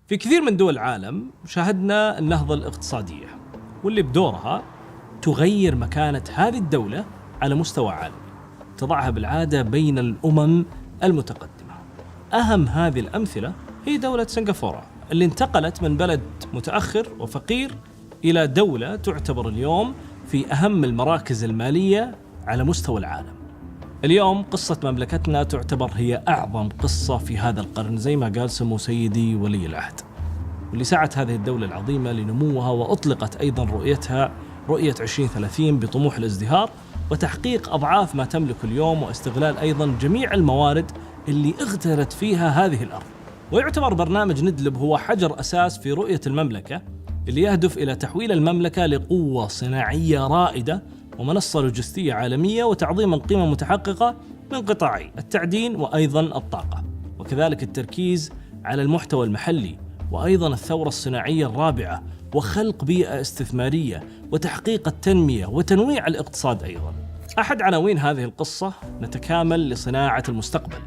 في كثير من دول العالم شاهدنا النهضة الاقتصادية، واللي بدورها تغير مكانة هذه الدولة على مستوى عالمي، تضعها بالعادة بين الأمم المتقدمة. أهم هذه الأمثلة هي دولة سنغافورة، اللي انتقلت من بلد متأخر وفقير إلى دولة تعتبر اليوم في أهم المراكز المالية على مستوى العالم. اليوم قصة مملكتنا تعتبر هي أعظم قصة في هذا القرن، زي ما قال سمو سيدي ولي العهد، واللي سعت هذه الدولة العظيمة لنموها، وأطلقت أيضا رؤيتها رؤية 2030 بطموح الازدهار وتحقيق أضعاف ما تملك اليوم، واستغلال أيضا جميع الموارد اللي اغترت فيها هذه الأرض. ويعتبر برنامج ندلب هو حجر أساس في رؤية المملكة، اللي يهدف إلى تحويل المملكة لقوة صناعية رائدة ومنصة لوجستية عالمية، وتعظيم القيمة المتحققة من قطاعي التعدين وأيضا الطاقة، وكذلك التركيز على المحتوى المحلي، وأيضا الثورة الصناعية الرابعة، وخلق بيئة استثمارية، وتحقيق التنمية وتنويع الاقتصاد أيضا. أحد عناوين هذه القصة نتكامل لصناعة المستقبل،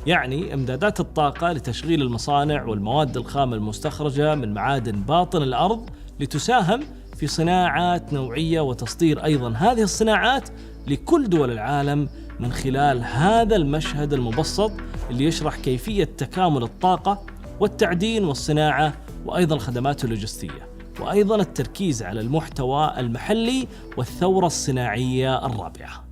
يعني إمدادات الطاقة لتشغيل المصانع والمواد الخام المستخرجة من معادن باطن الأرض، لتساهم في صناعات نوعية وتصدير أيضا هذه الصناعات لكل دول العالم، من خلال هذا المشهد المبسط اللي يشرح كيفية تكامل الطاقة والتعدين والصناعة، وأيضا الخدمات اللوجستية، وأيضا التركيز على المحتوى المحلي والثورة الصناعية الرابعة.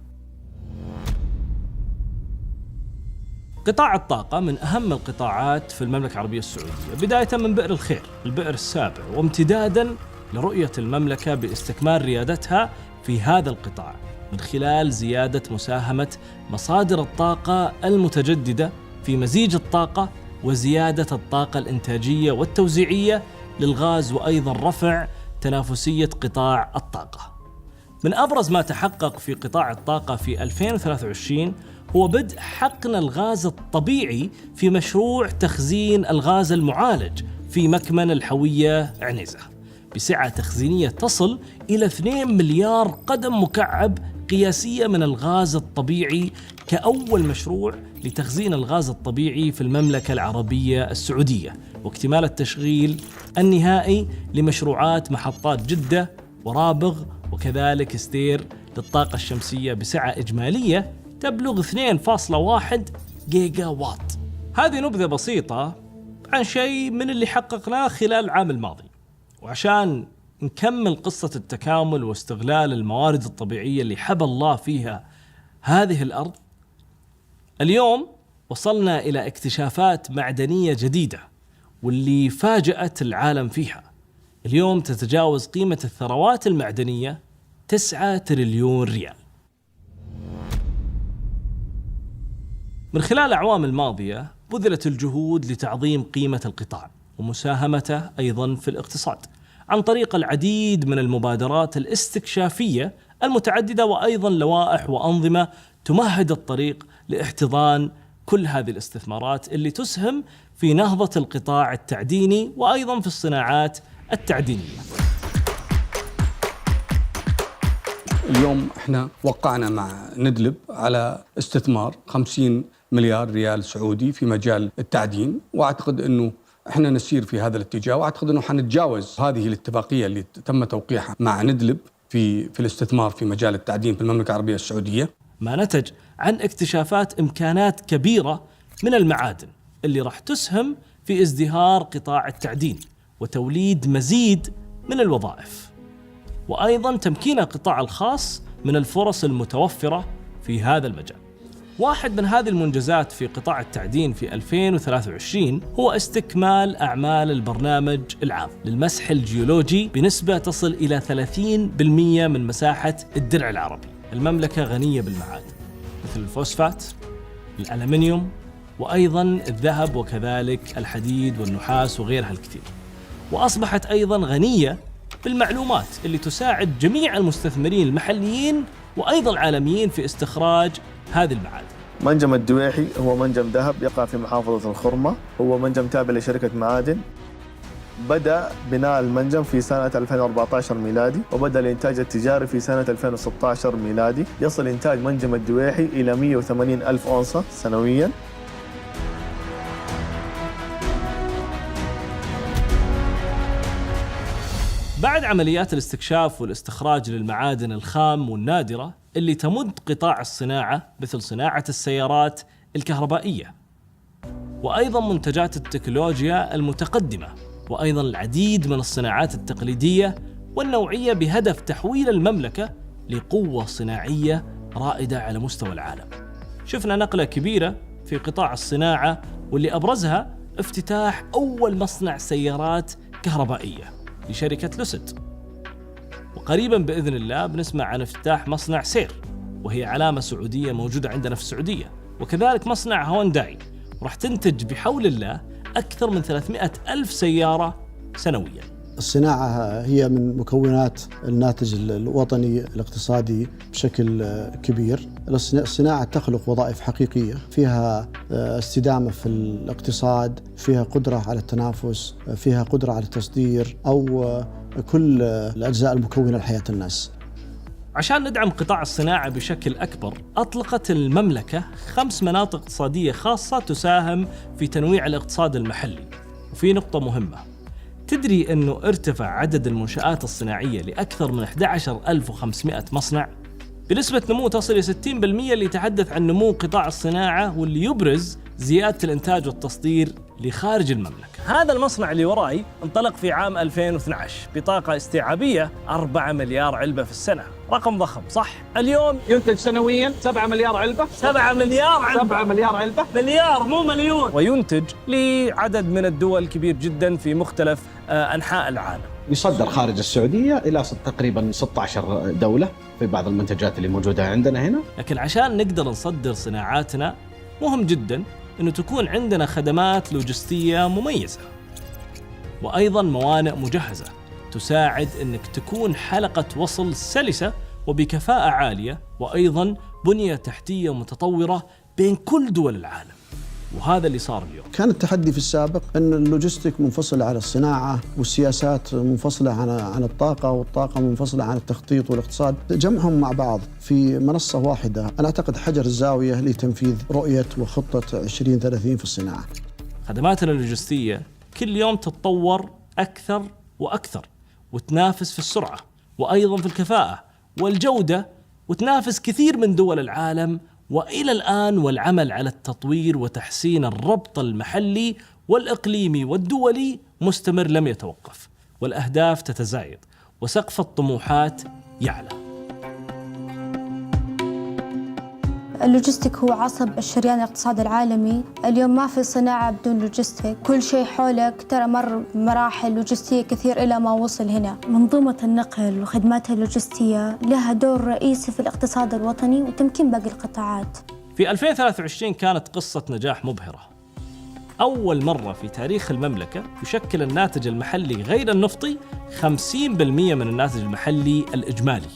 قطاع الطاقة من أهم القطاعات في المملكة العربية السعودية، بداية من بئر الخير، البئر السابع، وامتدادا لرؤية المملكة باستكمال ريادتها في هذا القطاع من خلال زيادة مساهمة مصادر الطاقة المتجددة في مزيج الطاقة، وزيادة الطاقة الإنتاجية والتوزيعية للغاز، وأيضا رفع تنافسية قطاع الطاقة. من أبرز ما تحقق في قطاع الطاقة في 2023 هو بدء حقن الغاز الطبيعي في مشروع تخزين الغاز المعالج في مكمن الحوية عنيزة، بسعة تخزينية تصل إلى 2 مليار قدم مكعب قياسية من الغاز الطبيعي، كأول مشروع لتخزين الغاز الطبيعي في المملكة العربية السعودية، واكتمال التشغيل النهائي لمشروعات محطات جدة ورابغ، وكذلك ستير للطاقة الشمسية بسعة إجمالية تبلغ 2.1 جيجا وات. هذه نبذة بسيطة عن شيء من اللي حققناه خلال العام الماضي، وعشان نكمل قصة التكامل واستغلال الموارد الطبيعية اللي حبى الله فيها هذه الأرض، اليوم وصلنا إلى اكتشافات معدنية جديدة واللي فاجأت العالم فيها. اليوم تتجاوز قيمة الثروات المعدنية 9 تريليون ريال. من خلال الأعوام الماضية بذلت الجهود لتعظيم قيمة القطاع ومساهمته أيضا في الاقتصاد عن طريق العديد من المبادرات الاستكشافية المتعددة، وأيضا لوائح وأنظمة تمهد الطريق لاحتضان كل هذه الاستثمارات اللي تسهم في نهضة القطاع التعديني وأيضا في الصناعات التعدينية. اليوم احنا وقعنا مع ندلب على استثمار 50 مليار ريال سعودي في مجال التعدين، واعتقد انه احنا نسير في هذا الاتجاه، واعتقد انه حنتجاوز هذه الاتفاقيه اللي تم توقيعها مع ندلب في الاستثمار في مجال التعدين في المملكه العربيه السعوديه، ما نتج عن اكتشافات امكانات كبيره من المعادن اللي راح تسهم في ازدهار قطاع التعدين وتوليد مزيد من الوظائف، وايضا تمكين القطاع الخاص من الفرص المتوفره في هذا المجال. واحد من هذه المنجزات في قطاع التعدين في 2023 هو استكمال أعمال البرنامج العام للمسح الجيولوجي بنسبة تصل إلى 30% من مساحة الدرع العربي. المملكة غنية بالمعادن مثل الفوسفات، الألمنيوم، وأيضا الذهب، وكذلك الحديد والنحاس وغيرها الكثير، وأصبحت أيضا غنية بالمعلومات اللي تساعد جميع المستثمرين المحليين وأيضا العالميين في استخراج هذه المعادن. منجم الدويحي هو منجم ذهب يقع في محافظة الخرمة، هو منجم تابع لشركة معادن. بدأ بناء المنجم في سنة 2014 ميلادي، وبدأ الإنتاج التجاري في سنة 2016 ميلادي. يصل إنتاج منجم الدويحي إلى 180 ألف أونصة سنوياً. بعد عمليات الاستكشاف والاستخراج للمعادن الخام والنادرة اللي تمد قطاع الصناعة مثل صناعة السيارات الكهربائية، وأيضا منتجات التكنولوجيا المتقدمة، وأيضا العديد من الصناعات التقليدية والنوعية بهدف تحويل المملكة لقوة صناعية رائدة على مستوى العالم. شفنا نقلة كبيرة في قطاع الصناعة واللي أبرزها افتتاح أول مصنع سيارات كهربائية لشركة لوسيد، وقريبا بإذن الله بنسمع عن افتتاح مصنع سير وهي علامة سعودية موجودة عندنا في السعودية، وكذلك مصنع هونداي راح تنتج بحول الله أكثر من 300 ألف سيارة سنويا. الصناعة هي من مكونات الناتج الوطني الاقتصادي بشكل كبير. الصناعة تخلق وظائف حقيقية فيها استدامة في الاقتصاد، فيها قدرة على التنافس، فيها قدرة على التصدير أو كل الأجزاء المكونة لحياة الناس. عشان ندعم قطاع الصناعة بشكل أكبر، أطلقت المملكة 5 مناطق اقتصادية خاصة تساهم في تنويع الاقتصاد المحلي. وفي نقطة مهمة، تدري أنه ارتفع عدد المنشآت الصناعية لأكثر من 11,500 مصنع بنسبة نمو تصل إلى 60%، اللي يتحدث عن نمو قطاع الصناعة واللي يبرز زيادة الإنتاج والتصدير لخارج المملكة. هذا المصنع اللي وراي انطلق في عام 2012 بطاقة استيعابية 4 مليار علبة في السنة، رقم ضخم صح؟ اليوم ينتج سنويا 7 مليار علبة. 7 مليار علبة. 7 مليار علبة، مليار مو مليون. وينتج لعدد من الدول كبير جدا في مختلف أنحاء العالم. يصدر خارج السعودية إلى تقريبا 16 دولة في بعض المنتجات اللي موجودة عندنا هنا. لكن عشان نقدر نصدر صناعاتنا مهم جدا أنه تكون عندنا خدمات لوجستية مميزة، وأيضا موانئ مجهزة تساعد أنك تكون حلقة وصل سلسة وبكفاءة عالية، وأيضا بنية تحتية متطورة بين كل دول العالم. وهذا اللي صار اليوم. كان التحدي في السابق أن اللوجستيك منفصلة عن الصناعة، والسياسات منفصلة عن الطاقة، والطاقة منفصلة عن التخطيط والاقتصاد. جمعهم مع بعض في منصة واحدة أنا أعتقد حجر الزاوية لتنفيذ رؤية وخطة 2030 في الصناعة. خدماتنا اللوجستية كل يوم تتطور أكثر وأكثر، وتنافس في السرعة وأيضا في الكفاءة والجودة، وتنافس كثير من دول العالم. وإلى الآن والعمل على التطوير وتحسين الربط المحلي والإقليمي والدولي مستمر لم يتوقف، والأهداف تتزايد وسقف الطموحات يعلى. اللوجستيك هو عصب الشريان الاقتصادي العالمي. اليوم ما في صناعة بدون لوجستيك، كل شيء حولك ترى مر مراحل لوجستية كثير إلى ما وصل هنا. منظومة النقل وخدماتها اللوجستية لها دور رئيسي في الاقتصاد الوطني وتمكين باقي القطاعات. في 2023 كانت قصة نجاح مبهرة. أول مرة في تاريخ المملكة يشكل الناتج المحلي غير النفطي 50% من الناتج المحلي الإجمالي.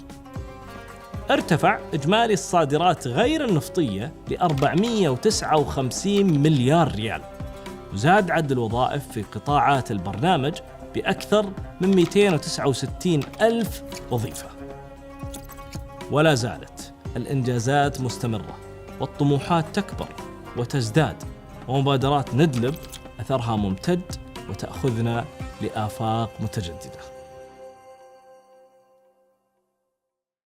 ارتفع إجمالي الصادرات غير النفطية ل 459 مليار ريال، وزاد عدد الوظائف في قطاعات البرنامج بأكثر من 269 ألف وظيفة. ولا زالت الإنجازات مستمرة والطموحات تكبر وتزداد، ومبادرات ندلب أثرها ممتد وتأخذنا لآفاق متجددة.